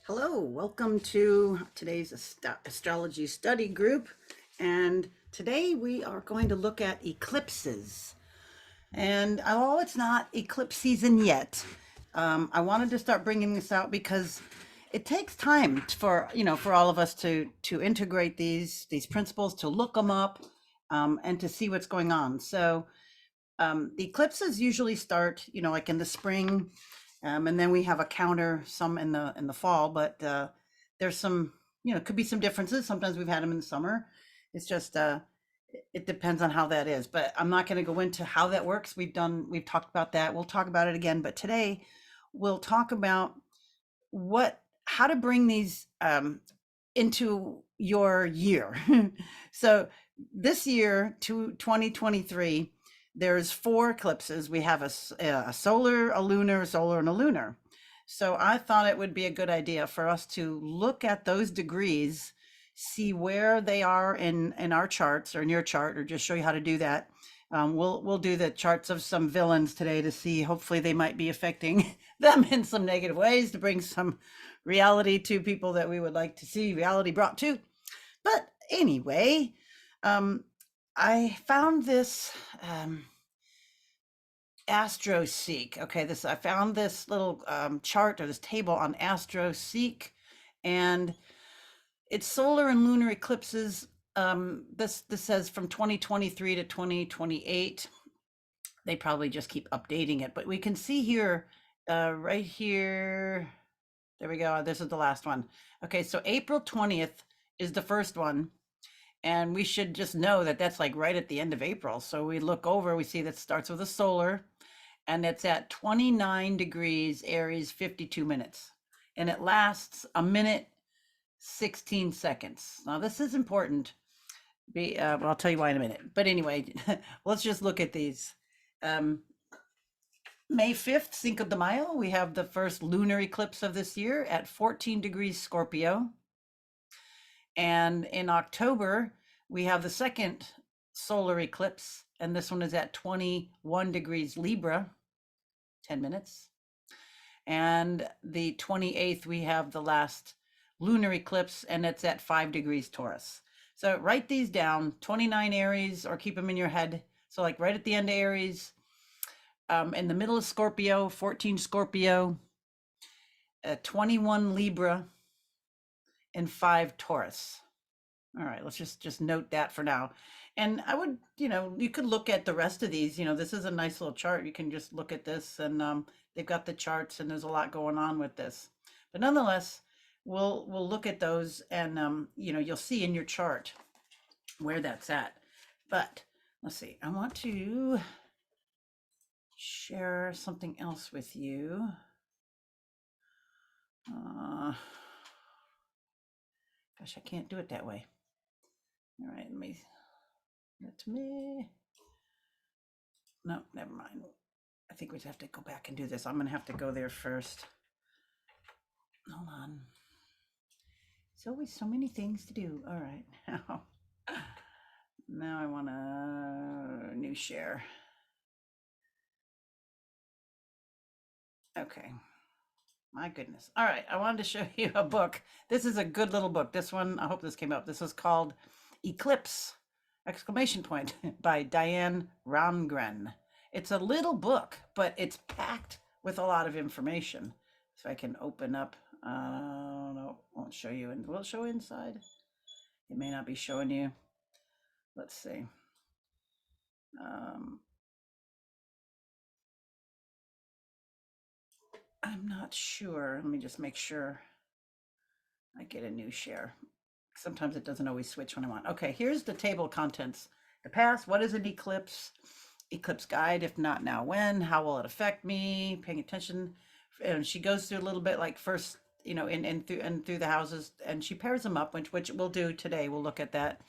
Hello, welcome to today's astrology study group. And today we are going to look at eclipses. And although it's not eclipse season yet, I wanted to start bringing this out because it takes time for for all of us to integrate these principles, to look them up, and to see what's going on. So the eclipses usually start, like in the spring, and then we have a counter some in the fall. But there's some, could be some differences. Sometimes we've had them in the summer. It's just it depends on how that is. But I'm not going to go into how that works. We've talked about that. We'll talk about it again. But today we'll talk about how to bring these into your year. So this year, to 2023, there's four eclipses. We have a solar, a lunar, a solar, and a lunar. So I thought it would be a good idea for us to look at those degrees, see where they are in our charts or in your chart, or just show you how to do that. We'll do the charts of some villains today to see. Hopefully, they might be affecting them in some negative ways to bring some reality to people that we would like to see reality brought to. But anyway, um, I found this AstroSeek. Okay, I found this little chart or this table on AstroSeek, and it's solar and lunar eclipses. This says from 2023 to 2028. They probably just keep updating it, but we can see here, right here. There we go. This is the last one. Okay, so April 20th is the first one. And we should just know that that's like right at the end of April. So we look over, we see that starts with a solar, and it's at 29 degrees Aries, 52 minutes. And it lasts a minute, 16 seconds. Now, this is important. Well, I'll tell you why in a minute. But anyway, let's just look at these. Um, May 5th, Cinco de Mayo, we have the first lunar eclipse of this year at 14 degrees Scorpio. And in October, we have the second solar eclipse, and this one is at 21 degrees Libra, 10 minutes. And the 28th, we have the last lunar eclipse, and it's at 5 degrees Taurus. So write these down, 29 Aries, or keep them in your head. So like right at the end of Aries, in the middle of Scorpio, 14 Scorpio, 21 Libra, and 5 Taurus. All right, let's just note that for now. And I would, you could look at the rest of these. This is a nice little chart. You can just look at this, and they've got the charts, and there's a lot going on with this. But nonetheless, we'll look at those, and you'll see in your chart where that's at. But let's see. I want to share something else with you. Gosh, I can't do it that way. All right, let me. No, never mind. I think we have to go back and do this. I'm going to have to go there first. Hold on. There's always so many things to do. All right. Now I want a new share. Okay. My goodness. All right. I wanted to show you a book. This is a good little book. This one, I hope this came up. This is called Eclipse, exclamation point, by Diane Ramgren. It's a little book, but it's packed with a lot of information. So I can open up. No, won't show you. And will it show inside? It may not be showing you. Let's see. I'm not sure. Let me just make sure I get a new share. Sometimes it doesn't always switch when I want. Okay, here's the table of contents. The past, what is an eclipse? Eclipse guide, if not now, when? How will it affect me? Paying attention. And she goes through a little bit like first, through the houses, and she pairs them up, which we'll do today. We'll look at that.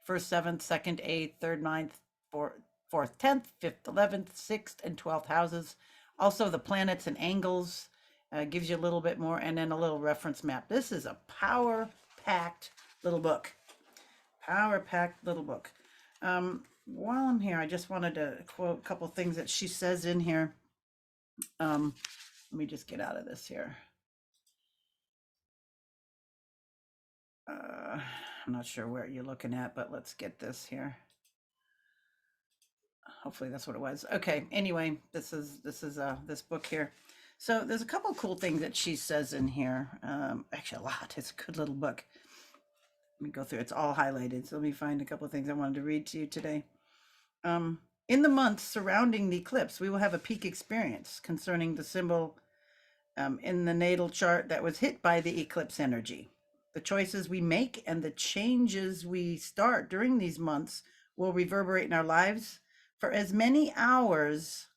First, seventh, second, eighth, third, ninth, fourth, 10th, 5th, 11th, 6th, and 12th houses. Also the planets and angles, gives you a little bit more, and then a little reference map. This is a power-packed little book. Power-packed little book. While I'm here, I just wanted to quote a couple things that she says in here. Let me just get out of this here. I'm not sure where you're looking at, but let's get this here. Hopefully that's what it was. Okay. Anyway, this is this book here. So there's a couple cool things that she says in here. Actually, a lot. It's a good little book. Let me go through. It's all highlighted. So let me find a couple of things I wanted to read to you today. In the months surrounding the eclipse, we will have a peak experience concerning the symbol in the natal chart that was hit by the eclipse energy. The choices we make and the changes we start during these months will reverberate in our lives for as many hours,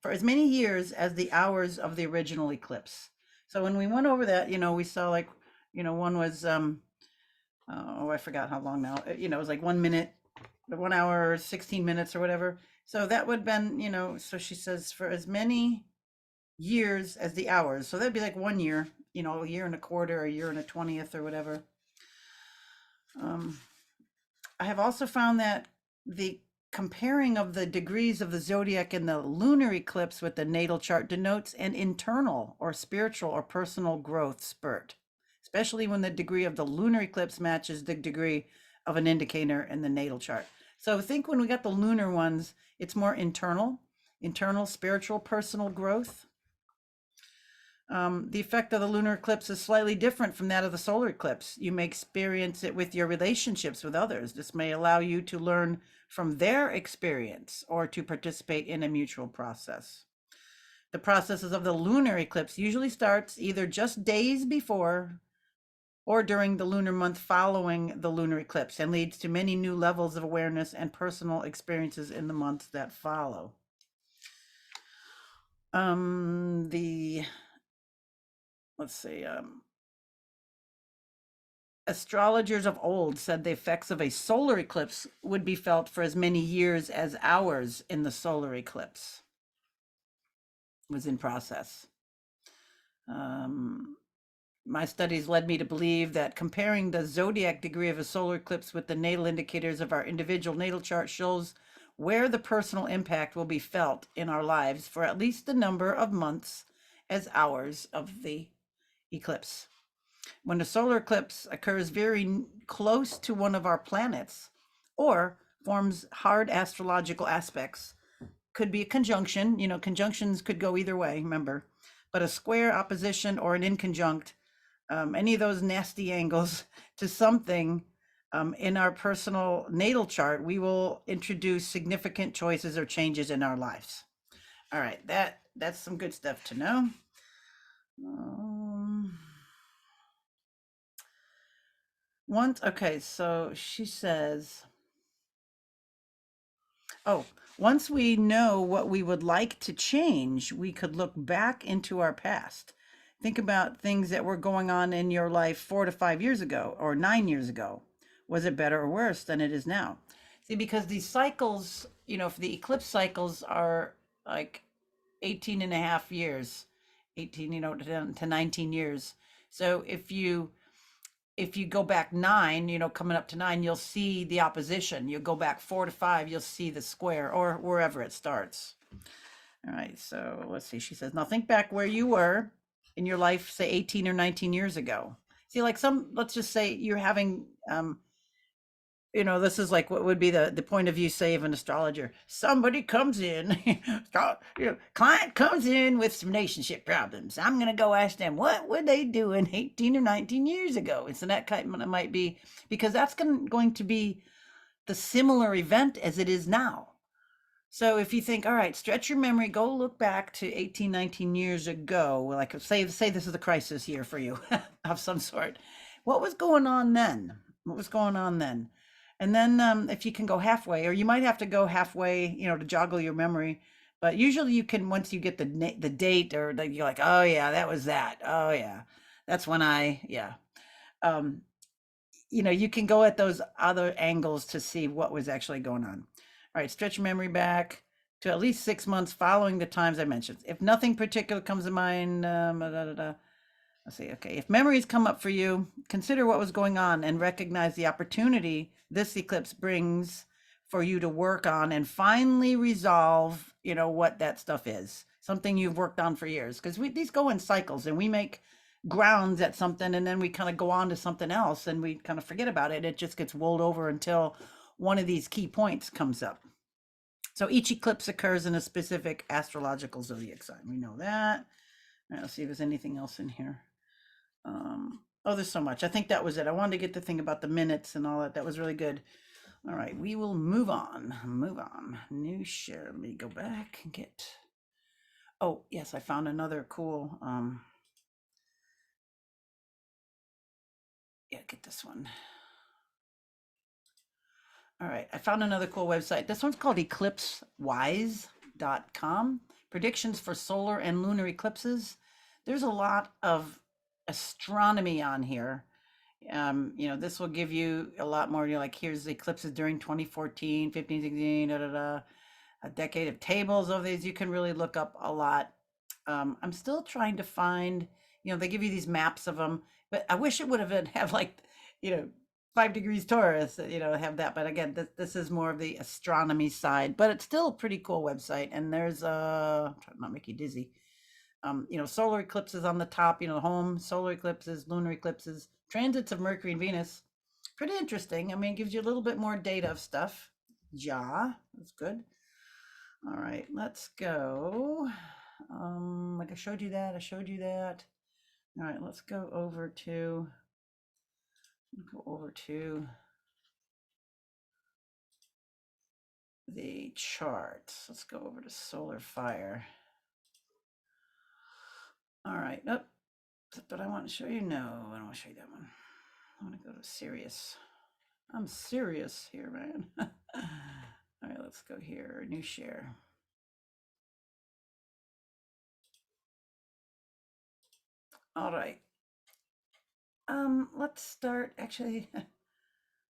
for as many years as the hours of the original eclipse. So when we went over that, we saw like, one was, I forgot how long now, it was like 1 minute, 1 hour, 16 minutes or whatever. So that would have been, so she says for as many years as the hours. So that'd be like 1 year, a year and a quarter, a year and a 20th or whatever. I have also found that the comparing of the degrees of the zodiac in the lunar eclipse with the natal chart denotes an internal or spiritual or personal growth spurt, especially when the degree of the lunar eclipse matches the degree of an indicator in the natal chart. So think when we got the lunar ones, it's more internal, spiritual, personal growth. The effect of the lunar eclipse is slightly different from that of the solar eclipse. You may experience it with your relationships with others. This may allow you to learn from their experience or to participate in a mutual process. The processes of the lunar eclipse usually starts either just days before or during the lunar month following the lunar eclipse and leads to many new levels of awareness and personal experiences in the months that follow. Let's see, astrologers of old said the effects of a solar eclipse would be felt for as many years as hours in the solar eclipse was in process. My studies led me to believe that comparing the zodiac degree of a solar eclipse with the natal indicators of our individual natal chart shows where the personal impact will be felt in our lives for at least the number of months as hours of the eclipse. When a solar eclipse occurs very close to one of our planets or forms hard astrological aspects, could be a conjunction, conjunctions could go either way, remember, but a square, opposition, or an inconjunct, any of those nasty angles to something in our personal natal chart, we will introduce significant choices or changes in our lives. All right, that's some good stuff to know. Okay, so she says, once we know what we would like to change, we could look back into our past. Think about things that were going on in your life 4 to 5 years ago or 9 years ago. Was it better or worse than it is now? See, because these cycles, for the eclipse cycles are like 18 and a half years, 18, to 19 years. So if you go back 9, coming up to 9, you'll see the opposition. You'll go back 4 to 5, you'll see the square or wherever it starts. All right, so let's see. She says, now think back where you were in your life, say 18 or 19 years ago. See, like let's just say you're having, this is like what would be the point of view, say, of an astrologer. Somebody comes in, client comes in with some relationship problems. I'm going to go ask them, what were they doing 18 or 19 years ago? And so that kind of might be, because that's going to be the similar event as it is now. So if you think, all right, stretch your memory, go look back to 18, 19 years ago, like say this is a crisis year for you of some sort. What was going on then? And then if you can go halfway, or you might have to go halfway, to joggle your memory. But usually you can, once you get the date, or you're like, oh yeah, that was that. Oh yeah, that's when you can go at those other angles to see what was actually going on. All right, stretch your memory back to at least 6 months following the times I mentioned. If nothing particular comes to mind, let's see. Okay, if memories come up for you, consider what was going on and recognize the opportunity this eclipse brings for you to work on and finally resolve, what that stuff is. Something you've worked on for years, because these go in cycles, and we make grounds at something, and then we kind of go on to something else and we kind of forget about it. It just gets rolled over until one of these key points comes up. So each eclipse occurs in a specific astrological zodiac sign. We know that. All right, let's see if there's anything else in here. Oh, there's so much. I think that was it. I wanted to get the thing about the minutes and all that. That was really good. All right, we will move on. Move on. New share. Let me go back and get. Oh, yes, I found another cool. Yeah, get this one. All right, I found another cool website. This one's called eclipsewise.com. Predictions for solar and lunar eclipses. There's a lot of astronomy on here. This will give you a lot more. You're like, here's the eclipses during 2014, 15, 16, da da da. A decade of tables of these. You can really look up a lot. I'm still trying to find, they give you these maps of them, but I wish it would have like, you know, 5 degrees Taurus, have that. But again, this is more of the astronomy side, but it's still a pretty cool website. And there's try to not make you dizzy. Solar eclipses on the top, home, solar eclipses, lunar eclipses, transits of Mercury and Venus. Pretty interesting. I mean, it gives you a little bit more data of stuff. Ja, that's good. All right, let's go. Like I showed you that. All right, let's go over to the charts. Let's go over to solar fire. All right, nope. But I want to show you. No, I don't want to show you that one. I want to go to Sirius. I'm serious here, man. All right, let's go here. New share. All right. Let's start. Actually,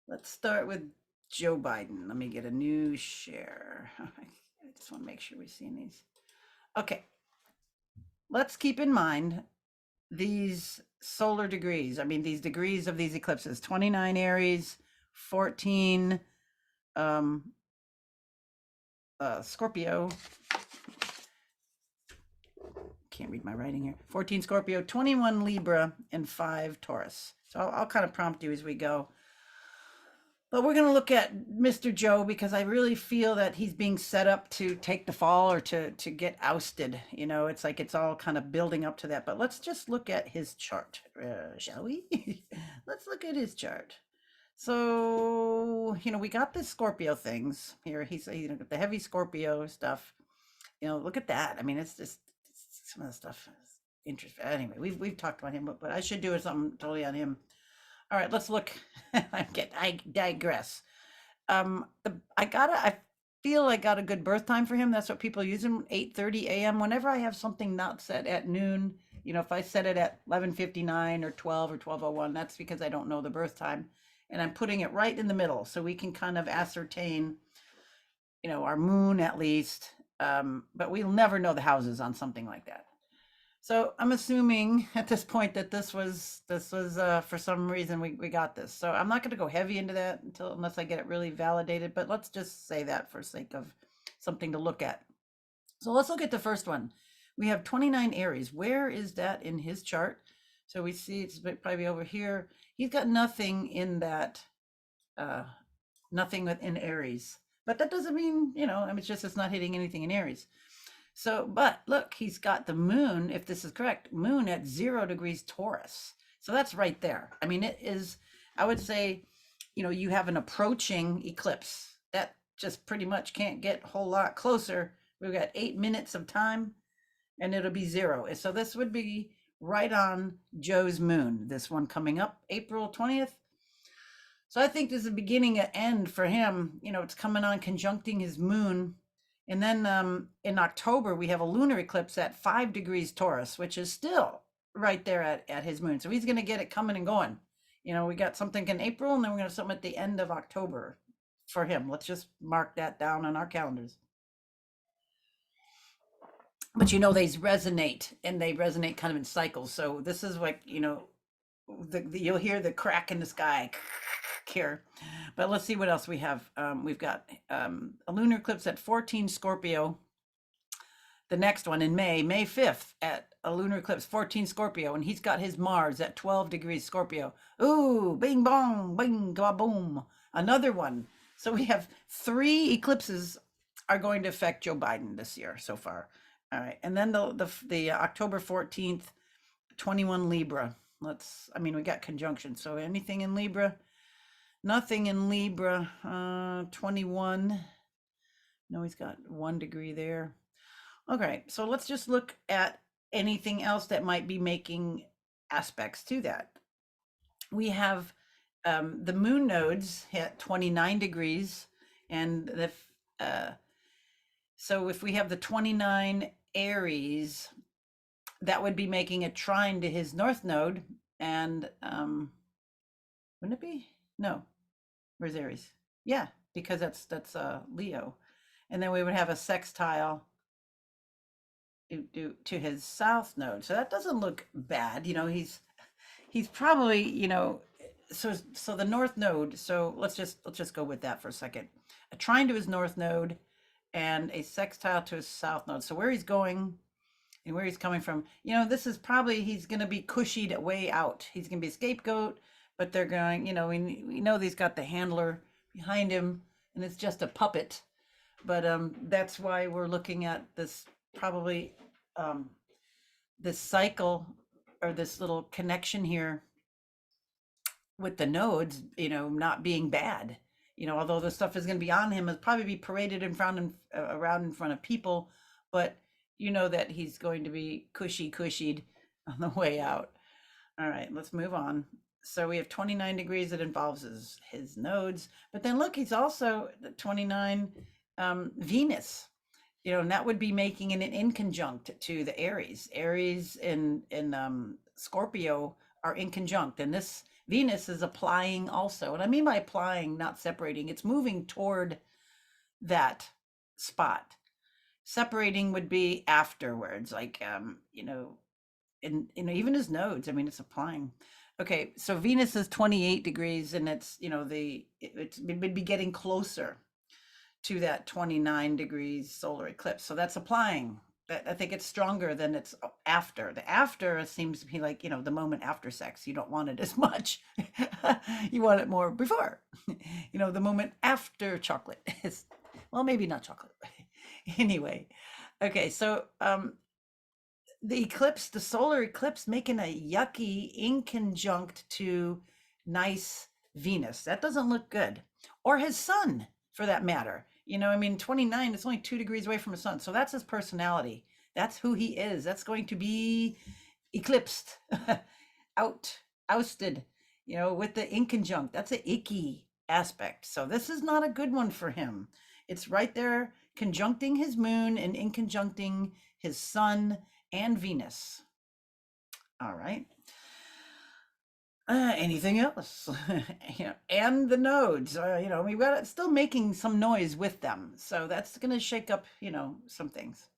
let's start with Joe Biden. Let me get a new share. I just want to make sure we're seeing these. Okay. Let's keep in mind these solar degrees. I mean, these degrees of these eclipses 29 Aries, 14 Scorpio. Can't read my writing here. 14 Scorpio, 21 Libra, and 5 Taurus. So I'll kind of prompt you as we go. But we're going to look at Mr. Joe because I really feel that he's being set up to take the fall or to get ousted. It's like it's all kind of building up to that. But let's just look at his chart, shall we? Let's look at his chart. So, we got the Scorpio things here. He's, the heavy Scorpio stuff. Look at that. I mean, it's just some of the stuff is interesting. Anyway, we've talked about him, but I should do something totally on him. All right, let's look. I digress. I feel I got a good birth time for him. That's what people use him. 8:30 a.m. Whenever I have something not set at noon, if I set it at 11:59 or 12 or 12:01, that's because I don't know the birth time, and I'm putting it right in the middle so we can kind of ascertain, our moon at least. But we'll never know the houses on something like that. So I'm assuming at this point that this was for some reason we got this. So I'm not going to go heavy into that unless I get it really validated. But let's just say that for sake of something to look at. So let's look at the first one. We have 29 Aries. Where is that in his chart? So we see it's probably over here. He's got nothing in that, nothing within Aries. But that doesn't mean, it's just it's not hitting anything in Aries. So, but look, he's got the moon, if this is correct, moon at 0 degrees Taurus. So that's right there. I mean, it is, I would say, you have an approaching eclipse. That just pretty much can't get a whole lot closer. We've got 8 minutes of time and it'll be 0. So this would be right on Joe's moon, this one coming up April 20th. So I think there's a beginning and end for him. It's coming on conjuncting his moon. And then in October, we have a lunar eclipse at 5 degrees Taurus, which is still right there at his moon. So he's going to get it coming and going. We got something in April, and then we're going to have something at the end of October for him. Let's just mark that down on our calendars. But they resonate, and they resonate kind of in cycles. So this is like, you'll hear the crack in the sky here. But let's see what else we have. We've got a lunar eclipse at 14 Scorpio the next one in May 5th at a lunar eclipse, 14 Scorpio, and he's got his Mars at 12 degrees Scorpio. Ooh, bing bong, bing ba boom. Another one. So we have 3 eclipses are going to affect Joe Biden this year so far. All right, and then the October 14th, 21 Libra. We got conjunction. So anything in Libra? Nothing in Libra. 21. No, he's got 1 degree there. Okay, so let's just look at anything else that might be making aspects to that. We have the moon nodes hit 29 degrees, and so if we have the 29 Aries, that would be making a trine to his north node, and wouldn't it be? No, where's Aries? Yeah, because that's Leo, and then we would have a sextile to his south node. So that doesn't look bad. He's probably, so the north node. So let's just go with that for a second. A trine to his north node and a sextile to his south node. So where he's going and where he's coming from, this is probably, he's going to be cushied way out. He's going to be a scapegoat, but they're going, we know he's got the handler behind him and it's just a puppet. But that's why we're looking at this probably this cycle or this little connection here with the nodes, not being bad. Although the stuff is going to be on him, it'll probably be paraded around in front of people, but that he's going to be cushied on the way out. All right, let's move on. So we have 29 degrees that involves his nodes, but then look, he's also 29 Venus, and that would be making an inconjunct to the Aries. Aries and Scorpio are inconjunct, and this Venus is applying also. And I mean by applying, not separating. It's moving toward that spot. Separating would be afterwards, like even his nodes. I mean, it's applying. Okay, so Venus is 28 degrees, and it's it would be getting closer to that 29 degrees solar eclipse. So that's applying. I think it's stronger than it's after. The after seems to be like, the moment after sex. You don't want it as much. You want it more before. The moment after chocolate is, well, maybe not chocolate. Anyway, okay, so the eclipse, the solar eclipse, making a yucky inconjunct to nice Venus. That doesn't look good. Or his sun, for that matter. 29, it's only 2 degrees away from his sun. So that's his personality. That's who he is. That's going to be eclipsed, ousted, with the inconjunct. That's an icky aspect. So this is not a good one for him. It's right there conjuncting his moon and inconjuncting his sun and Venus. All right. Anything else? And the nodes, we've got it still making some noise with them. So that's going to shake up, some things.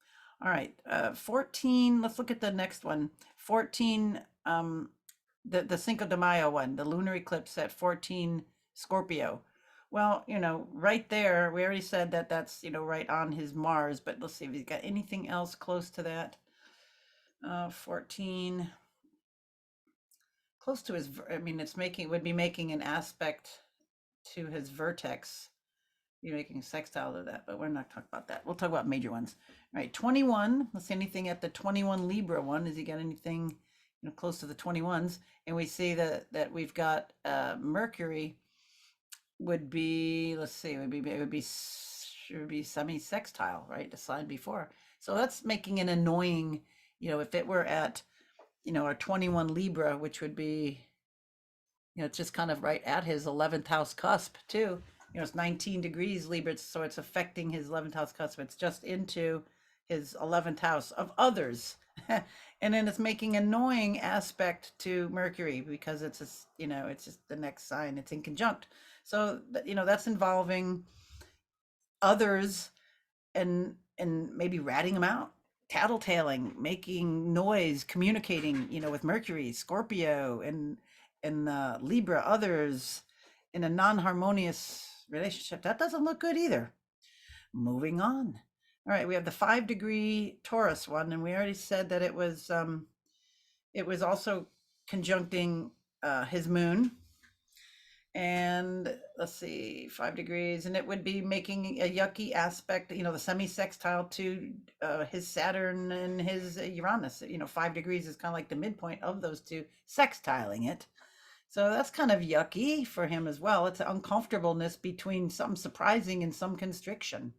All right. 14, let's look at the next one. 14, the Cinco de Mayo one, the lunar eclipse at 14 Scorpio. Well, right there, we already said that that's, right on his Mars, but let's see if he's got anything else close to that. 14, close to his, would be making an aspect to his vertex, be making a sextile to that, but we're not talking about that. We'll talk about major ones. All right, 21, let's see anything at the 21 Libra one. Has he got anything, close to the 21s? And we see that we've got Mercury would be, let's see, it would be semi-sextile, right? The sign before. So that's making an annoying, if it were at, our 21 Libra, which would be, it's just kind of right at his 11th house cusp too. It's 19 degrees Libra, so it's affecting his 11th house cusp. It's just into his 11th house of others. And then it's making annoying aspect to Mercury because it's it's just the next sign. It's in conjunct. So, that's involving others and maybe ratting them out, tattletaling, making noise, communicating, with Mercury, Scorpio, and Libra, others in a non-harmonious relationship. That doesn't look good either. Moving on. All right, we have the 5-degree Taurus one, and we already said that it was also conjuncting his moon. And let's see, 5 degrees, and it would be making a yucky aspect, the semi-sextile to his Saturn and his Uranus. 5 degrees is kind of like the midpoint of those two, sextiling it. So that's kind of yucky for him as well. It's an uncomfortableness between some surprising and some constriction.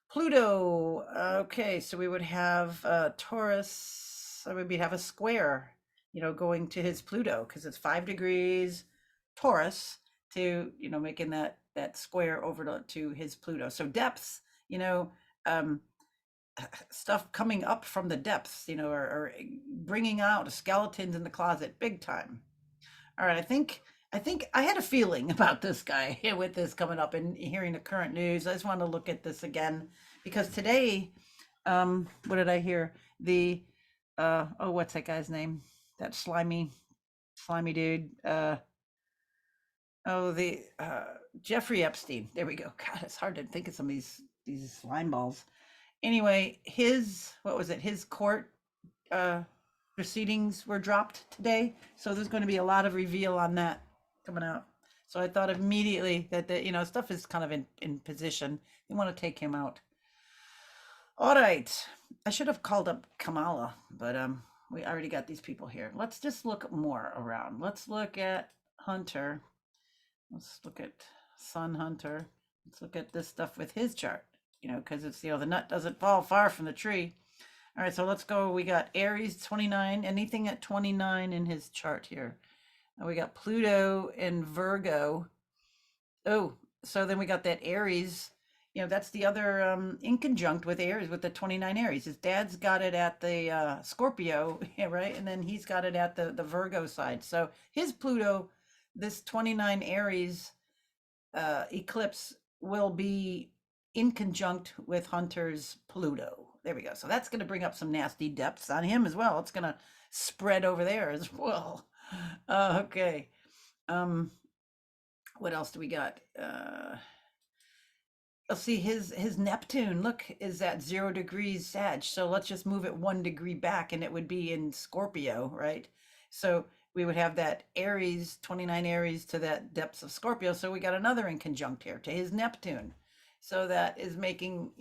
Pluto. Okay, so we would have Taurus. So we would have a square, going to his Pluto because it's 5 degrees Taurus to, making that square over to his Pluto. So depths, um, stuff coming up from the depths, or bringing out skeletons in the closet, big time. All right, I think I had a feeling about this guy with this coming up and hearing the current news. I just want to look at this again because today, what did I hear? The oh, what's that guy's name? That slimy dude. Oh, the Jeffrey Epstein. There we go. God, it's hard to think of some of these slime balls. Anyway, his what was it? His court uh proceedings were dropped today, so there's going to be a lot of reveal on that coming out. So I thought immediately that the stuff is kind of in position. They want to take him out. All right, I should have called up Kamala, but we already got these people here. Let's just look more around. Let's look at Hunter. Let's look at Sun Hunter. Let's look at this stuff with his chart. Because it's the nut doesn't fall far from the tree. All right, so let's go. We got Aries 29, anything at 29 in his chart here. We got Pluto and Virgo. Oh, so then we got that Aries. That's the other in conjunct with Aries, with the 29 Aries. His dad's got it at the Scorpio, yeah, right? And then he's got it at the Virgo side. So his Pluto, this 29 Aries eclipse will be in conjunct with Hunter's Pluto. There we go. So that's going to bring up some nasty depths on him as well. It's going to spread over there as well. Okay. What else do we got? Let's see, his Neptune, look, is at 0 degrees Sag. So let's just move it 1 degree back and it would be in Scorpio, right? So we would have that Aries, 29 Aries to that depths of Scorpio. So we got another in conjunct here to his Neptune. So that is making,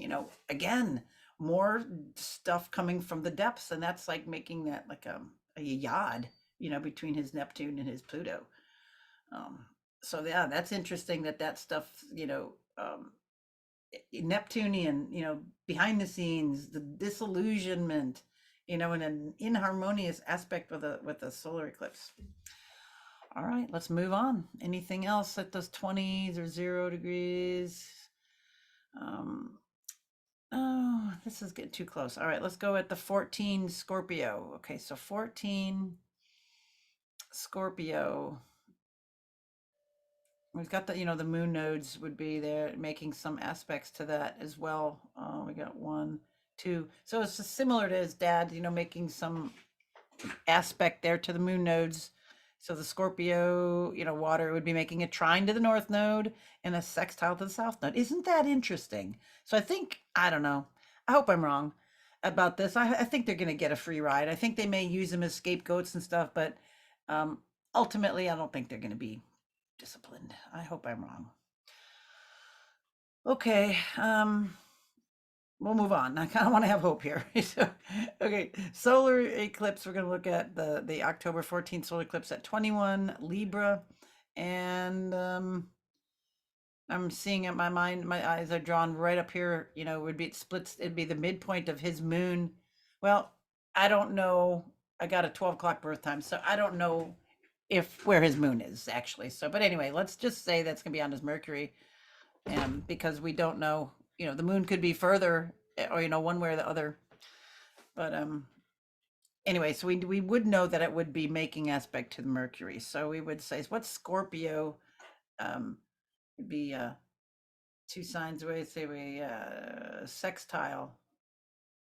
again, more stuff coming from the depths. And that's like making that like a yod, between his Neptune and his Pluto. Um, so yeah, that's interesting that stuff, Neptunian, behind the scenes, the disillusionment, in an inharmonious aspect with a solar eclipse. All right, let's move on. Anything else at those 20s or 0 degrees? Oh, this is getting too close. All right, let's go at the 14 Scorpio. Okay, so 14 Scorpio. We've got the moon nodes would be there making some aspects to that as well. We got 1, 2. So it's just similar to his dad, making some aspect there to the moon nodes. So the Scorpio, water would be making a trine to the north node and a sextile to the south node. Isn't that interesting? So I don't know. I hope I'm wrong about this. I think they're going to get a free ride. I think they may use them as scapegoats and stuff, but ultimately, I don't think they're going to be disciplined. I hope I'm wrong. Okay, we'll move on. I kind of want to have hope here. So, okay, solar eclipse. We're going to look at the October 14th solar eclipse at 21 Libra, and I'm seeing it. My eyes are drawn right up here. Would be it splits. It'd be the midpoint of his moon. Well, I don't know. I got a 12 o'clock birth time, so I don't know if where his moon is actually. So, but anyway, let's just say that's gonna be on his Mercury, and because we don't know, the moon could be further, or one way or the other. But anyway, so we would know that it would be making aspect to the Mercury. So we would say, what's Scorpio? Would be 2 signs away. Say we sextile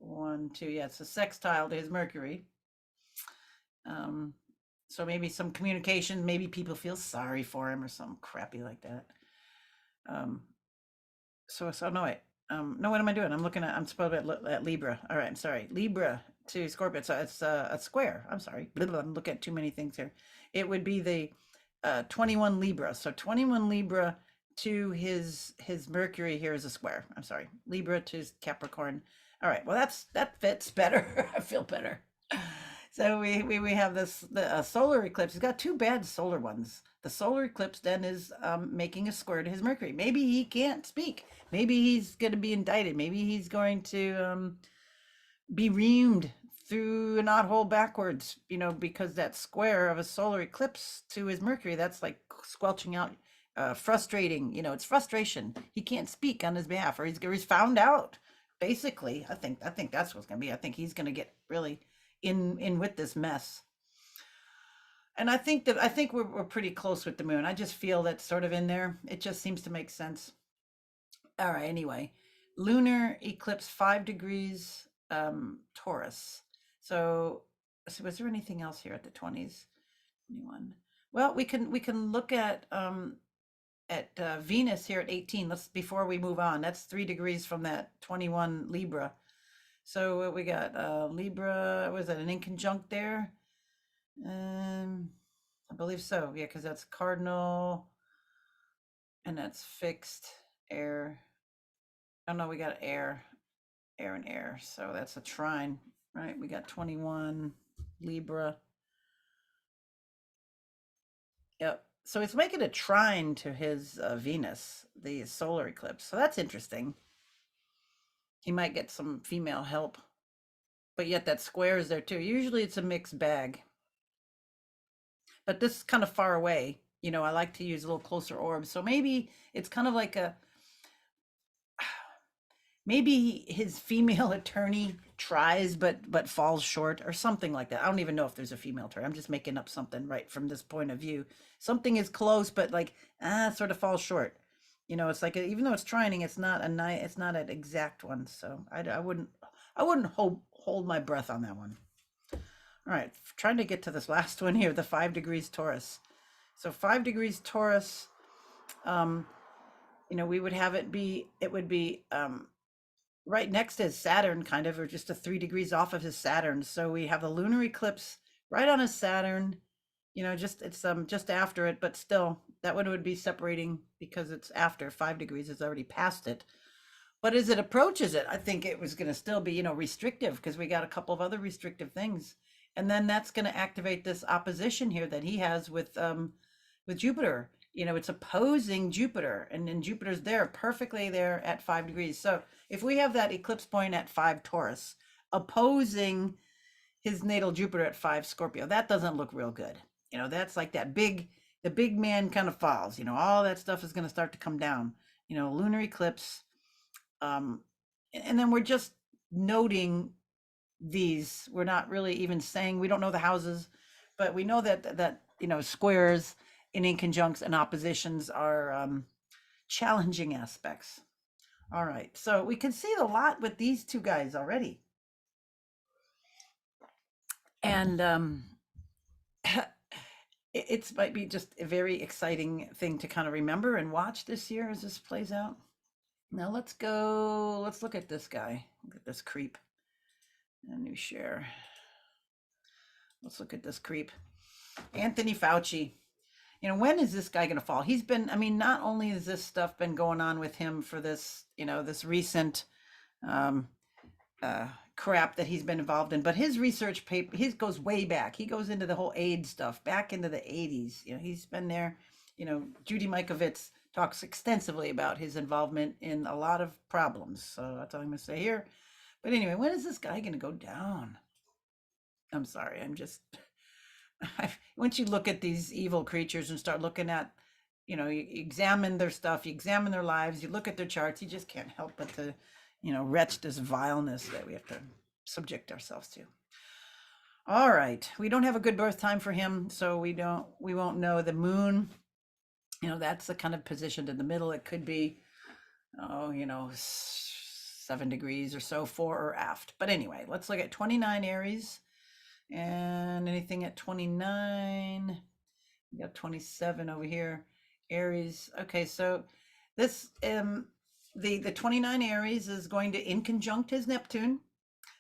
1, 2. Yeah, it's a sextile to his Mercury. So maybe some communication, maybe people feel sorry for him or something crappy like that. So no, No, what am I doing? I'm supposed to be at Libra. All right, I'm sorry. Libra to Scorpio. So it's a square. I'm sorry. Blah, blah, I'm looking at too many things here. It would be the 21 Libra. So 21 Libra to his Mercury here is a square. I'm sorry. Libra to Capricorn. All right. Well, that fits better. I feel better. So we have the solar eclipse. He's got two bad solar ones. The solar eclipse then is making a square to his Mercury. Maybe he can't speak. Maybe he's going to be indicted. Maybe he's going to be reamed through a knothole backwards, because that square of a solar eclipse to his Mercury, that's like squelching out, frustrating. It's frustration. He can't speak on his behalf, or he's found out. Basically, I think that's what's going to be. I think he's going to get really in with this mess. And I think we're pretty close with the moon. I just feel that's sort of in there. It just seems to make sense. All right, anyway. Lunar eclipse 5 degrees Taurus. So was there anything else here at the 20s? 21. Well, we can look at Venus here at 18. Let's before we move on. That's 3 degrees from that 21 Libra. So what we got Libra, was that an inconjunct there? I believe so. Yeah, because that's cardinal and that's fixed air. Oh no, we got air and air. So that's a trine, right? We got 21 Libra. Yep. So it's making a trine to his Venus, the solar eclipse. So that's interesting. He might get some female help, but yet that square is there too. Usually it's a mixed bag, but this is kind of far away. I like to use a little closer orbs. So maybe it's kind of like maybe his female attorney tries but falls short or something like that. I don't even know if there's a female attorney. I'm just making up something right from this point of view. Something is close, but like sort of falls short. It's like even though it's trying, it's not an exact one. So I wouldn't hold my breath on that one. All right, trying to get to this last one here, the 5 degrees Taurus. So 5 degrees Taurus, we would have it would be right next to his Saturn, kind of, or just 3 degrees off of his Saturn. So we have the lunar eclipse right on his Saturn. Just it's just after it, but still that one would be separating because it's after 5 degrees is already past it. But as it approaches it, I think it was going to still be, restrictive because we got a couple of other restrictive things, and then that's going to activate this opposition here that he has with Jupiter. It's opposing Jupiter, and then Jupiter's there perfectly there at 5 degrees. So if we have that eclipse point at 5 Taurus opposing his natal Jupiter at 5 Scorpio, that doesn't look real good. That's like the big man kind of falls. All that stuff is going to start to come down. Lunar eclipse. And then we're just noting these. We're not really even saying, we don't know the houses, but we know that squares and inconjuncts and oppositions are challenging aspects. All right, so we can see a lot with these two guys already. And it might be just a very exciting thing to kind of remember and watch this year as this plays out. Now let's look at this guy. Look at this creep. A new share. Let's look at this creep. Anthony Fauci. When is this guy going to fall? He's been, not only has this stuff been going on with him for this, this recent crap that he's been involved in, but his research paper, his goes way back. He goes into the whole AIDS stuff back into the 80s. He's been there. Judy Mikovits talks extensively about his involvement in a lot of problems. So that's all I'm going to say here. But anyway, when is this guy going to go down? I'm sorry. Once you look at these evil creatures and start looking at, you examine their stuff, you examine their lives, you look at their charts, you just can't help but to, retch this vileness that we have to subject ourselves to. All right. We don't have a good birth time for him, so we won't know. The moon, that's the kind of positioned in the middle. It could be, 7 degrees or so fore or aft. But anyway, let's look at 29 Aries and anything at 29. We got 27 over here. Aries. Okay, so this the 29 Aries is going to in conjunct his Neptune.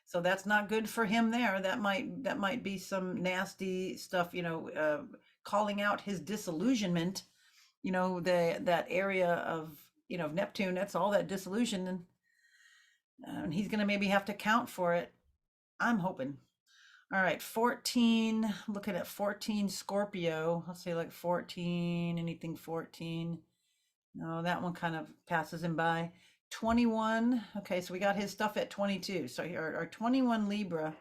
So that's not good for him there. That might be some nasty stuff, calling out his disillusionment, that area of, Neptune, that's all that disillusion, and he's going to maybe have to count for it. I'm hoping. All right, 14, looking at 14 Scorpio. Let's say like 14, anything 14. No, that one kind of passes him by. 21. Okay, so we got his stuff at 22. So here, our 21 Libra.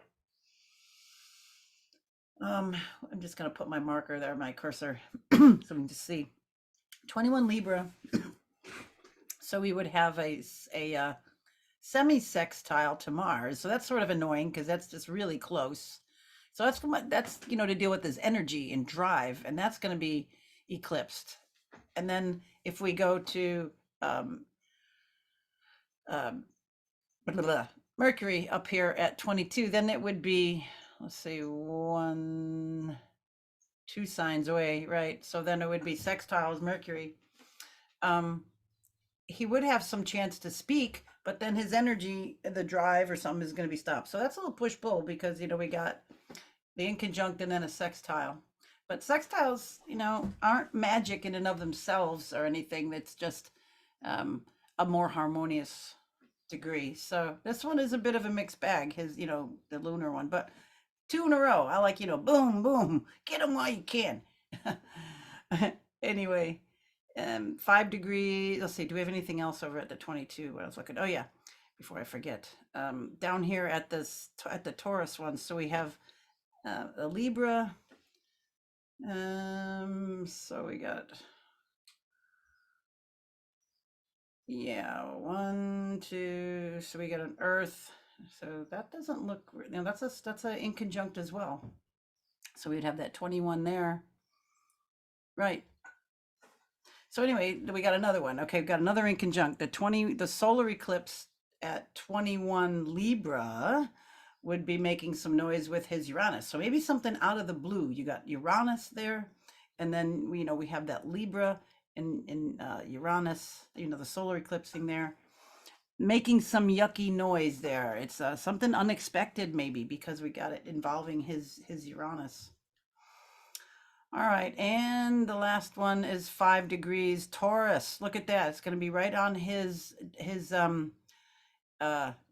I'm just gonna put my marker there, my cursor, so we can just see. 21 Libra. So we would have a semi-sextile to Mars. So that's sort of annoying because that's just really close. So that's to deal with his energy and drive, and that's going to be eclipsed. And then if we go to Mercury up here at 22, then it would be, let's see, 1, 2 signs away, right? So then it would be sextiles Mercury. He would have some chance to speak, but then his energy, the drive or something is going to be stopped. So that's a little push-pull because, we got the inconjunct and then a sextile. But sextiles, aren't magic in and of themselves or anything. That's just a more harmonious degree. So this one is a bit of a mixed bag, his, the lunar one. But 2 in a row. I like, boom, boom, get them while you can. Anyway, 5 degrees. Let's see, do we have anything else over at the 22? What I was looking. Oh yeah, before I forget. Down here at the Taurus one, so we have a Libra. So we got, yeah, 1, 2. So we got an Earth. So that doesn't look. That's a inconjunct as well. So we'd have that 21 there, right? So anyway, we got another one. Okay, we've got another inconjunct. The solar eclipse at 21 Libra would be making some noise with his Uranus. So maybe something out of the blue. You got Uranus there, and then we have that Libra in Uranus, the solar eclipsing there, making some yucky noise there. It's something unexpected maybe because we got it involving his Uranus. All right, and the last one is 5 degrees Taurus. Look at that. It's going to be right on his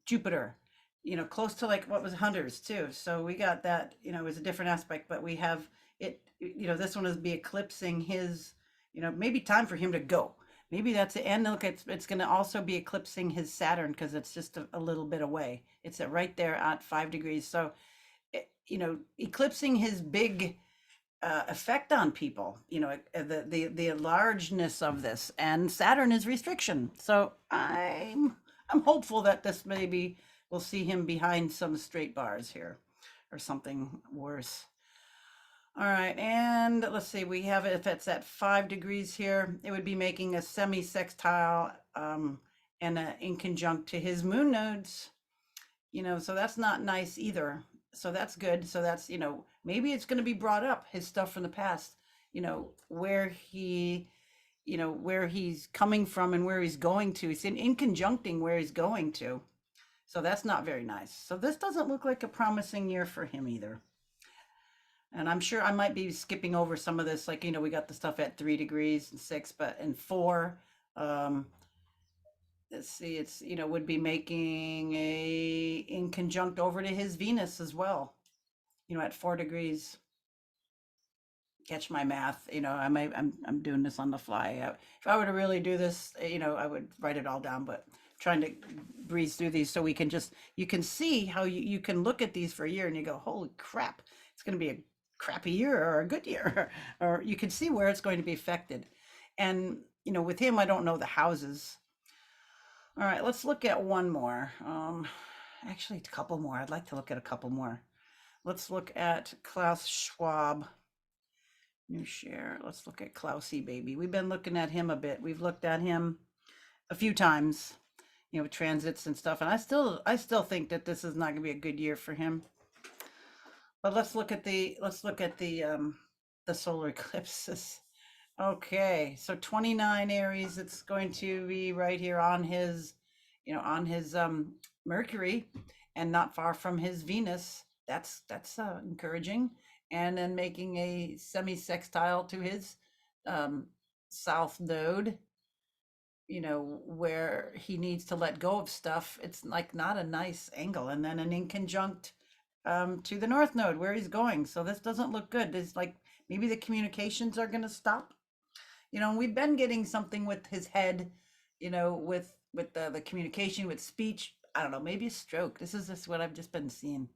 Jupiter, close to like what was Hunter's too. So we got that, it was a different aspect, but we have it, this one is be eclipsing his, maybe time for him to go. Maybe that's the end. Look, it's going to also be eclipsing his Saturn because it's just a little bit away. It's right there at 5 degrees. So, eclipsing his big effect on people, the largeness of this, and Saturn is restriction. So I'm hopeful that this maybe will see him behind some straight bars here or something worse. All right, and let's see, we have it, if it's at 5 degrees here, it would be making a semi-sextile and in conjunct to his moon nodes, so that's not nice either. So that's good. So that's, maybe it's going to be brought up, his stuff from the past, where where he's coming from and where he's going to. He's in conjuncting where he's going to. So that's not very nice. So this doesn't look like a promising year for him either. And I'm sure I might be skipping over some of this. Like, we got the stuff at 3 degrees and 6, but in 4, let's see, it's, would be making a in conjunct over to his Venus as well, at 4 degrees. Catch my math, I'm doing this on the fly. If I were to really do this, I would write it all down, but trying to breeze through these so we can you can see how you can look at these for a year and you go, holy crap, it's going to be a crappy year or a good year, or you can see where it's going to be affected. And, with him, I don't know the houses. All right, let's look at one more. Actually, a couple more. I'd like to look at a couple more. Let's look at Klaus Schwabb. New share. Let's look at Klausy baby. We've been looking at him a bit. We've looked at him a few times, transits and stuff. And I still think that this is not going to be a good year for him. But let's look at the solar eclipses. Okay, so 29 Aries, it's going to be right here on his, on his Mercury and not far from his Venus. That's encouraging. And then making a semi-sextile to his um south node, where he needs to let go of stuff. It's like not a nice angle. And then an inconjunct to the north node where he's going. So this doesn't look good. It's like maybe the communications are going to stop. We've been getting something with his head, with the communication with speech. I don't know, maybe a stroke. This is just what I've just been seeing.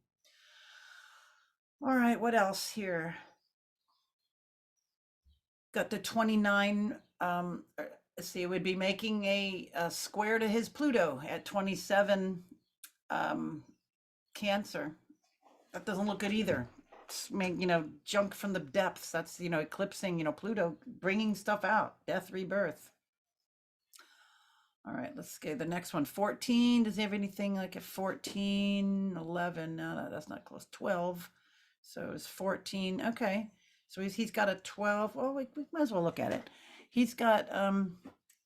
All right, what else here? Got the 29. Let's see, it would be making a square to his Pluto at 27 um, Cancer. That doesn't look good either. Junk from the depths. That's, eclipsing, Pluto, bringing stuff out, death, rebirth. All right, let's get the next one. 14. Does he have anything like a 14, 11? No, that's not close. 12. So it's 14. Okay. So he's got a 12. Oh, we might as well look at it. He's got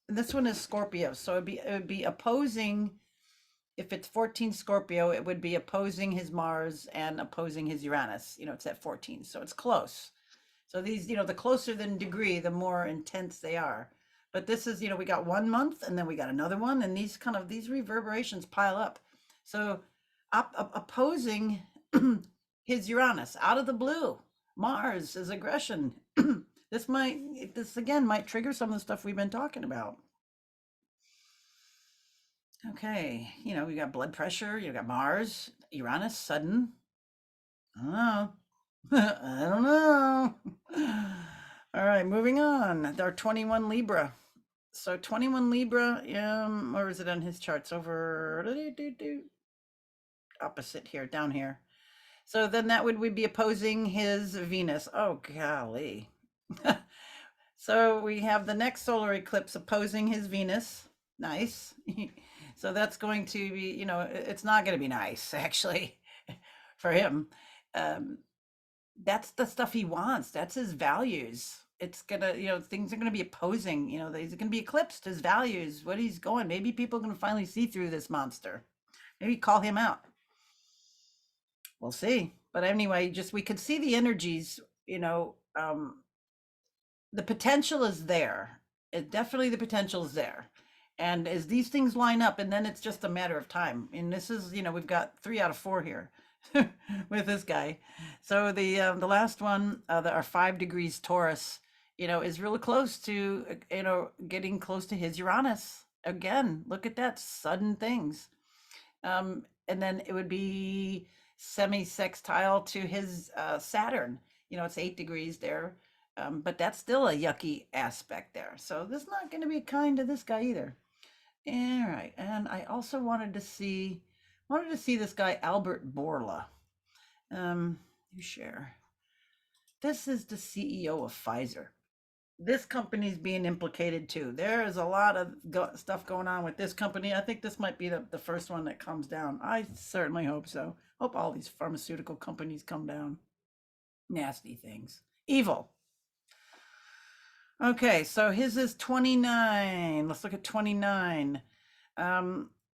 this one is Scorpio. So it would be opposing. If it's 14 Scorpio, it would be opposing his Mars and opposing his Uranus. It's at 14. So it's close. So these, the closer than degree, the more intense they are. But this is, we got 1 month and then we got another one, and these reverberations pile up. So opposing his Uranus out of the blue, Mars is aggression. This again might trigger some of the stuff we've been talking about. Okay, we got blood pressure, you got Mars, Uranus, sudden. I don't know. I don't know. All right, moving on. Our 21 Libra. So 21 Libra, where is it on his charts? Over opposite here, down here. So then that would be opposing his Venus. Oh golly. So we have the next solar eclipse opposing his Venus. Nice. So that's going to be, it's not going to be nice actually for him. Um, that's the stuff he wants. That's his values. It's gonna, things are gonna be opposing. He's gonna be eclipsed. His values, what he's going. Maybe people are gonna finally see through this monster. Maybe call him out. We'll see. But anyway, just we could see the energies. The potential is there. Definitely the potential is there. And as these things line up, and then it's just a matter of time. And this is, we've got 3 out of 4 here with this guy. So the last one, our 5 degrees Taurus, is really close to, getting close to his Uranus. Again, look at that, sudden things. And then it would be semi-sextile to his Saturn. It's 8 degrees there. But that's still a yucky aspect there. So this is not going to be kind to this guy either. All right, and I also wanted to see this guy Albert Bourla. You share. This is the CEO of Pfizer. This company's being implicated too. There is a lot of stuff going on with this company. I think this might be the first one that comes down. I certainly hope so. Hope all these pharmaceutical companies come down. Nasty things. Evil. Okay, so his is 29. Let's look at 29.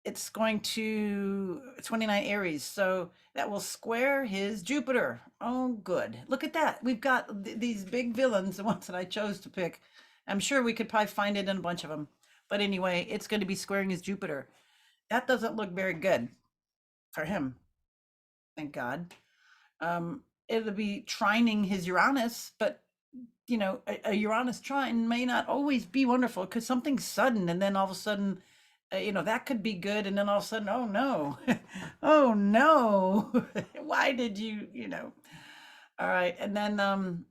It's going to 29 Aries, so that will square his Jupiter. Oh, good. Look at that. We've got these big villains, the ones that I chose to pick. I'm sure we could probably find it in a bunch of them. But anyway, it's going to be squaring his Jupiter. That doesn't look very good for him. Thank God. It'll be trining his Uranus, but a Uranus trine may not always be wonderful because something's sudden, and then all of a sudden, that could be good, and then all of a sudden, oh no, oh no, why did you, All right, and then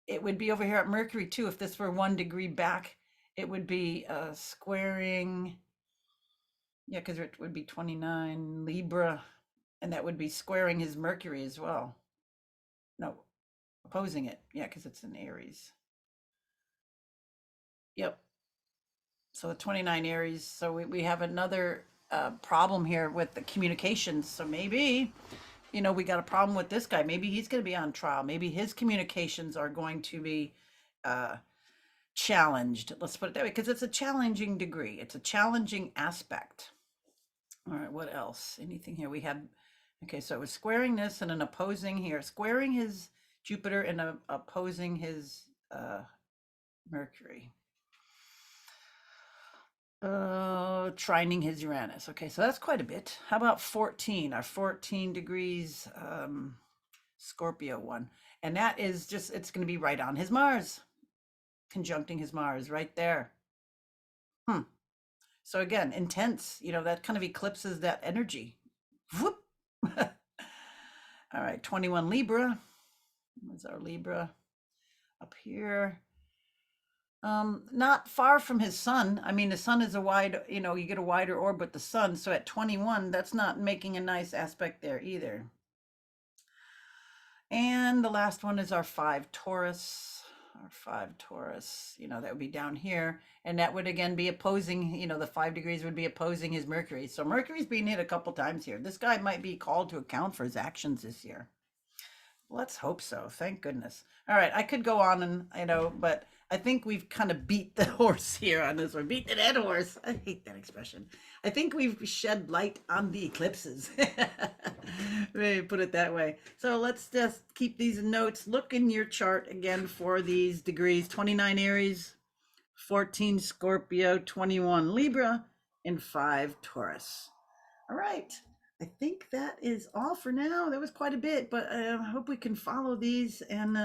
it would be over here at Mercury too. If this were 1 degree back, it would be squaring. Yeah, because it would be 29 Libra, and that would be squaring his Mercury as well. No, opposing it. Yeah, because it's in Aries. Yep. So the 29 Aries. So we have another problem here with the communications. So maybe, we got a problem with this guy. Maybe he's going to be on trial. Maybe his communications are going to be challenged. Let's put it that way, because it's a challenging degree. It's a challenging aspect. All right, what else? Anything here? We had, okay, so it was squaring this and an opposing here, squaring his Jupiter and opposing his Mercury. Trining his Uranus. Okay, so that's quite a bit. How about 14? Our 14 degrees Scorpio one. And that is just, it's going to be right on his Mars, conjuncting his Mars right there. So again, intense, that kind of eclipses that energy. Whoop. All right, 21 Libra. Where's our Libra? Up here. Not far from his sun. I mean, the sun is a wide, you get a wider orb with the sun. So at 21, that's not making a nice aspect there either. And the last one is our 5 Taurus. Our 5 Taurus, that would be down here. And that would again be opposing, the 5 degrees would be opposing his Mercury. So Mercury's being hit a couple times here. This guy might be called to account for his actions this year. Let's hope so. Thank goodness. All right, I could go on and, but I think we've kind of beat the horse here on this one. Beat the dead horse. I hate that expression. I think we've shed light on the eclipses. Maybe put it that way. So let's just keep these notes. Look in your chart again for these degrees. 29 Aries, 14 Scorpio, 21 Libra, and 5 Taurus. All right. I think that is all for now. That was quite a bit, but I hope we can follow these and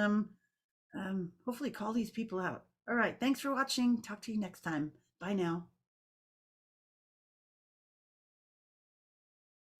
hopefully call these people out. All right. Thanks for watching. Talk to you next time. Bye now.